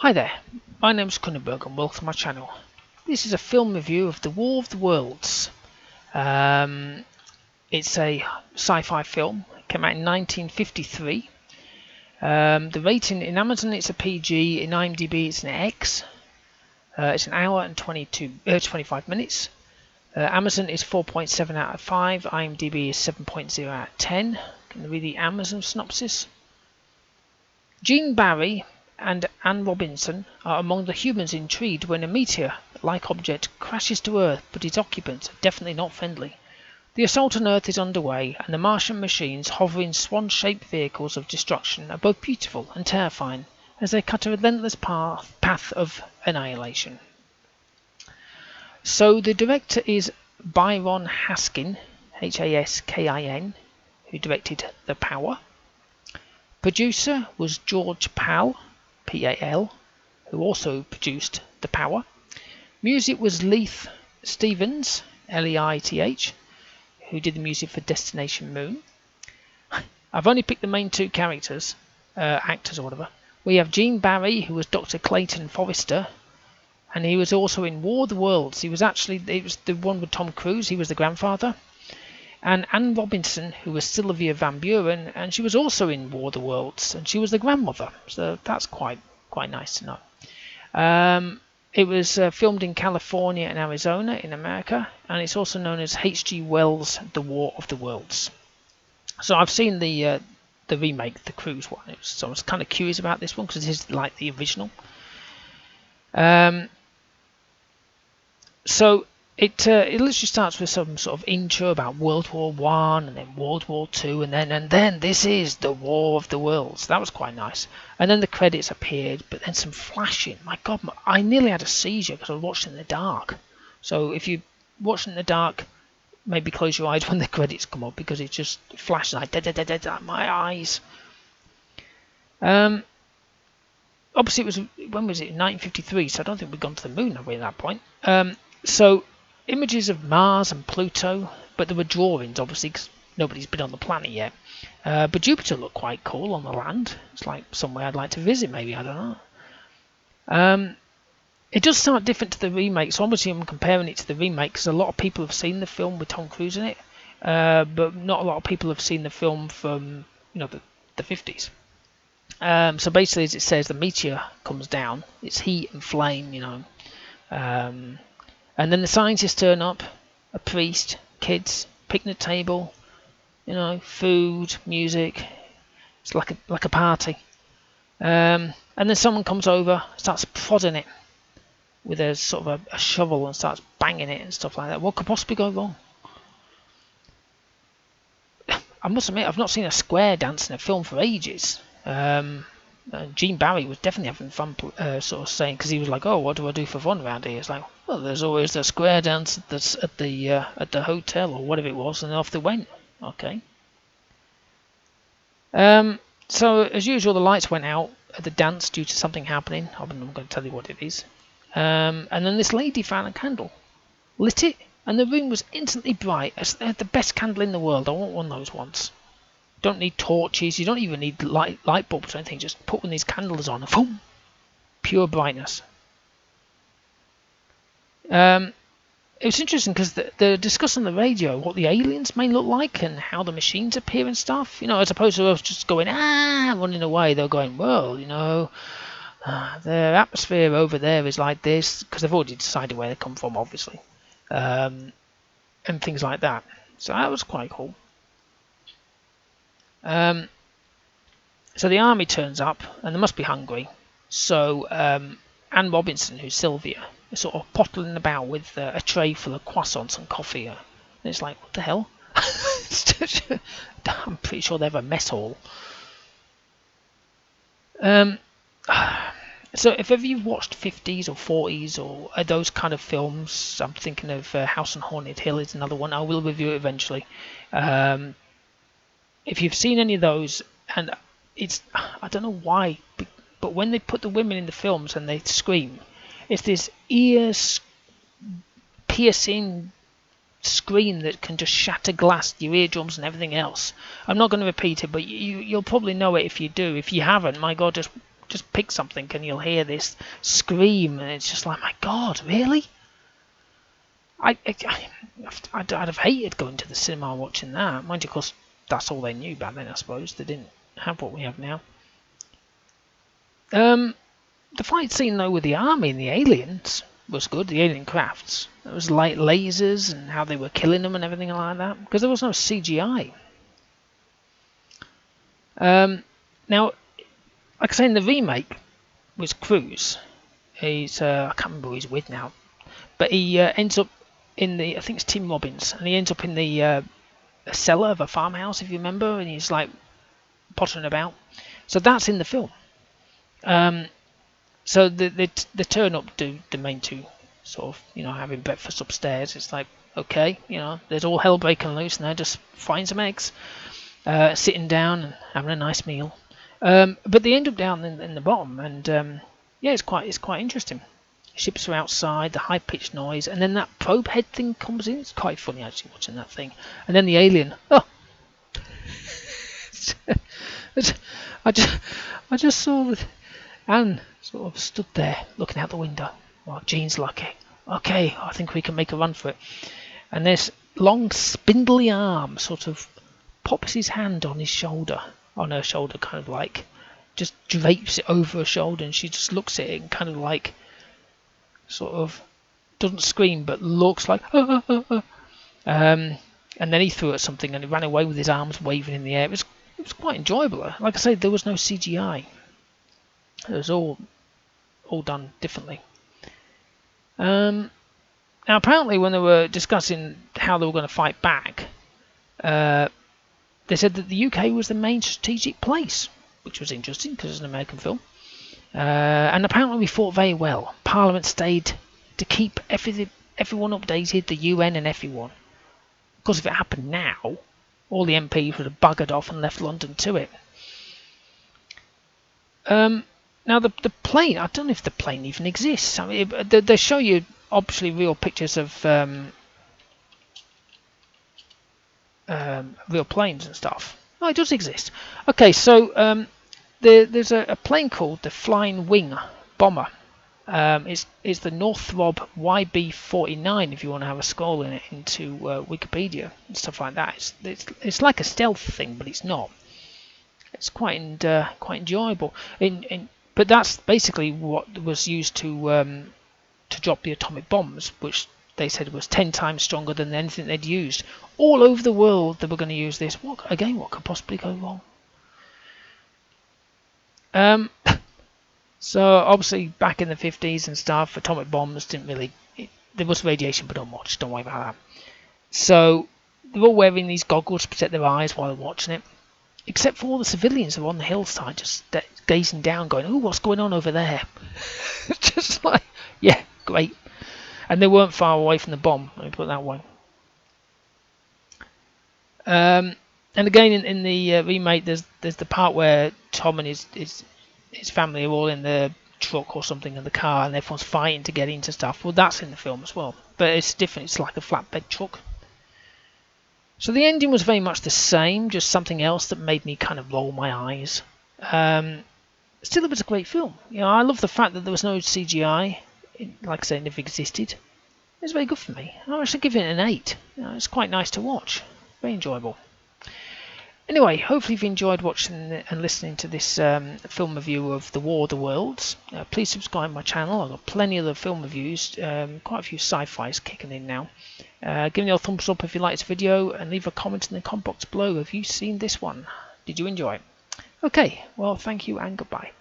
Hi there, my name's Kronenberg and welcome to my channel. This is a film review of The War of the Worlds. It's a sci-fi film. It came out in 1953. The rating in Amazon it's a PG, in IMDb it's an X. It's an hour and 25 minutes. Amazon is 4.7 out of 5, IMDb is 7.0 out of 10. Can you read the Amazon synopsis? Gene Barry and Anne Robinson are among the humans intrigued when a meteor-like object crashes to Earth, but its occupants are definitely not friendly. The assault on Earth is underway, and the Martian machines hovering swan-shaped vehicles of destruction are both beautiful and terrifying as they cut a relentless path of annihilation. So the director is Byron Haskin, Haskin, who directed The Power. Producer was George Pal, Pal, who also produced The Power. Music was Leith Stevens, Leith, who did the music for Destination Moon. I've only picked the main two characters, actors or whatever. We have Gene Barry, who was Dr. Clayton Forrester, and he was also in War of the Worlds. It was the one with Tom Cruise. He was the grandfather. And Anne Robinson, who was Sylvia Van Buren, and she was also in War of the Worlds, and she was the grandmother. So that's quite nice to know. It was filmed in California and Arizona in America, and it's also known as H.G. Wells' The War of the Worlds. So I've seen the remake, the Cruise one. So I was kind of curious about this one because it is like the original. So it literally starts with some sort of intro about World War One and then World War Two, and then this is the War of the Worlds. That was quite nice. And then the credits appeared, but then some flashing. My God, I nearly had a seizure because I was watching in the dark. So if you watch in the dark, maybe close your eyes when the credits come up because it just flashes like dead, my eyes. Obviously it was, when was it? 1953. So I don't think we'd gone to the moon, have we, at that point? So images of Mars and Pluto, but there were drawings, obviously, because nobody's been on the planet yet. But Jupiter looked quite cool on the land. It's like somewhere I'd like to visit, maybe, I don't know. It does start different to the remake, so obviously I'm comparing it to the remake, because a lot of people have seen the film with Tom Cruise in it, but not a lot of people have seen the film from, the 50s. So basically, as it says, the meteor comes down. It's heat and flame, and then the scientists turn up, a priest, kids, picnic table, food, music. It's like a party. And then someone comes over, starts prodding it with a sort of a shovel and starts banging it and stuff like that. What could possibly go wrong? I must admit, I've not seen a square dance in a film for ages. Gene Barry was definitely having fun, sort of saying, because he was like, "Oh, what do I do for fun around here?" It's like, well, there's always the square dance that's at the hotel or whatever it was, and off they went. Okay. So as usual, the lights went out at the dance due to something happening. I'm going to tell you what it is. And then this lady found a candle, lit it, and the room was instantly bright. It's the best candle in the world. I want one of those ones. Don't need torches, you don't even need light bulbs or anything, just put one of these candles on and boom, pure brightness. It was interesting because they're discussing on the radio what the aliens may look like and how the machines appear and stuff, as opposed to us just going running away. They're going, well, their atmosphere over there is like this, because they've already decided where they come from, obviously, and things like that. So that was quite cool. So the army turns up, and they must be hungry. So Anne Robinson, who's Sylvia, is sort of pottling about with a tray full of croissants and coffee. And it's like, what the hell? I'm pretty sure they have a mess hall. So if ever you've watched 50s or 40s or those kind of films, I'm thinking of House on Haunted Hill is another one. I will review it eventually. If you've seen any of those, and I don't know why, but when they put the women in the films and they scream, it's this ear-piercing scream that can just shatter glass, your eardrums and everything else. I'm not going to repeat it, but you'll probably know it if you do. If you haven't, my God, just just pick something and you'll hear this scream, and it's just like, my God, really? I'd have hated going to the cinema watching that. Mind you, of course, that's all they knew back then, I suppose. They didn't have what we have now. The fight scene, though, with the army and the aliens was good. The alien crafts. It was like lasers and how they were killing them and everything like that. Because there was no CGI. Now, like I say, in the remake, was Cruise. He's I can't remember who he's with now, but he ends up in the, I think it's Tim Robbins, and he ends up in the a cellar of a farmhouse, if you remember, and he's like pottering about. So that's in the film. So they turn up to the main two, sort of, having breakfast upstairs. It's like, okay, there's all hell breaking loose, and they're just frying some eggs, sitting down and having a nice meal. But they end up down in the bottom, and yeah, it's quite interesting. Ships are outside, the high pitched noise, and then that probe head thing comes in. It's quite funny actually watching that thing, and then the alien. Oh, I just saw that Anne sort of stood there looking out the window. Well, Jean's lucky. Okay, I think we can make a run for it. And this long spindly arm sort of pops his hand on her shoulder, kind of like just drapes it over her shoulder, and she just looks at it and kind of like sort of doesn't scream but looks like and then he threw at something and he ran away with his arms waving in the air. It was quite enjoyable. Like I said, there was no CGI. It was all done differently. Now apparently when they were discussing how they were going to fight back, they said that the UK was the main strategic place, which was interesting because it's an American film. And apparently we fought very well. Parliament stayed to keep everyone updated, the UN and everyone. Of course, if it happened now, all the MPs would have buggered off and left London to it. Now the plane, I don't know if the plane even exists. I mean, they show you obviously real pictures of real planes and stuff. Oh, it does exist. Okay, so there's a plane called the Flying Wing Bomber. It's the Northrop YB-49 if you want to have a scroll in it into Wikipedia and stuff like that. It's like a stealth thing, but it's not. It's quite enjoyable. But that's basically what was used to drop the atomic bombs, which they said was 10 times stronger than anything they'd used. All over the world they were going to use this. What could possibly go wrong? So obviously back in the 50s and stuff, atomic bombs didn't really... there was radiation, but not much. Don't worry about that. So they're all wearing these goggles to protect their eyes while they're watching it. Except for all the civilians who are on the hillside just gazing down going, "Ooh, what's going on over there?" Just like, yeah, great. And they weren't far away from the bomb, let me put it that way. And again in the remake, there's the part where Tom and his family are all in the truck or something in the car, and everyone's fighting to get into stuff. Well, that's in the film as well, but it's different. It's like a flatbed truck. So the ending was very much the same, just something else that made me kind of roll my eyes. Still, it was a great film. I love the fact that there was no CGI. Like I said, it never existed. It was very good for me. I actually give it an 8. It's quite nice to watch. Very enjoyable. Anyway, hopefully you've enjoyed watching and listening to this film review of The War of the Worlds. Please subscribe to my channel. I've got plenty of the film reviews, quite a few sci-fis kicking in now. Give me a thumbs up if you liked this video, and leave a comment in the comment box below. Have you seen this one? Did you enjoy it? Okay, well, thank you and goodbye.